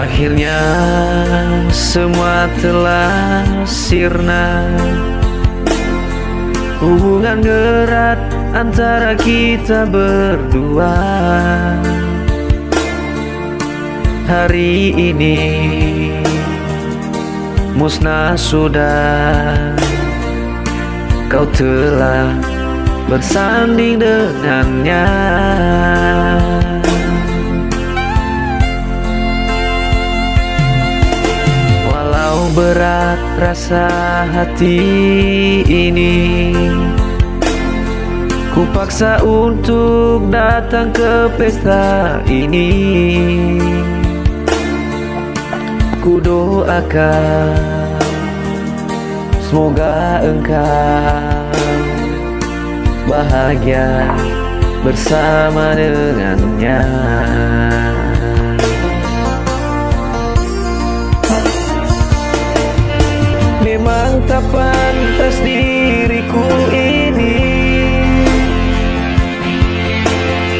Akhirnya semua telah sirna. Hubungan erat antara kita berdua hari ini musnah sudah. Kau telah bersanding dengannya. Walau berat rasa hati ini, ku paksa untuk datang ke pesta ini. Ku doakan semoga engkau bahagia bersama dengannya. Memang tak pantas diriku ini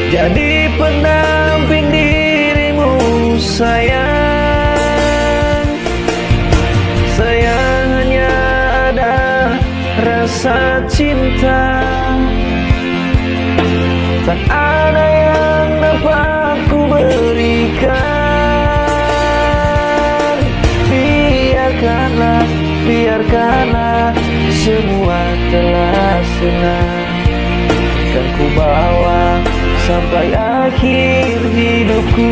jadi pendamping dirimu sayang. Saya hanya ada rasa cinta, tak ada yang dapat ku berikan. Biarkanlah semua telah senang, kan ku bawa sampai akhir hidupku.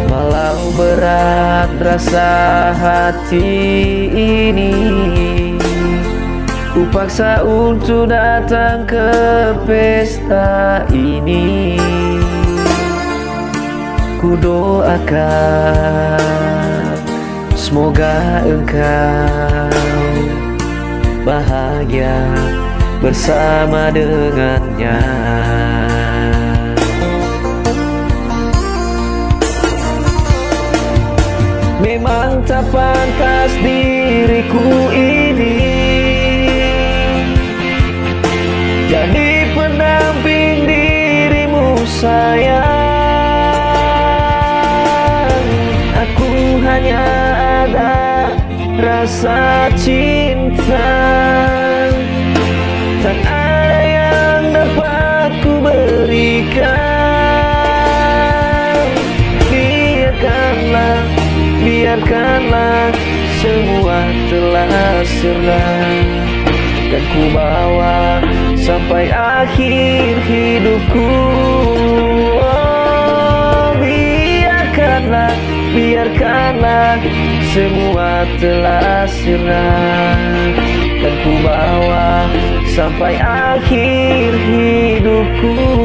Walau berat rasa hati ini, ku paksa untuk datang ke pesta ini. Ku doakan semoga engkau bahagia bersama dengannya. Memang tak pantas diriku ini jadi pendamping dirimu sayang. Aku hanya ada rasa cinta, tak ada yang dapat ku berikan. Biarkanlah semua telah sirna, kan ku bawa sampai akhir hidupku. Oh, biarkanlah semua telah sirna, kan ku bawa sampai akhir hidupku.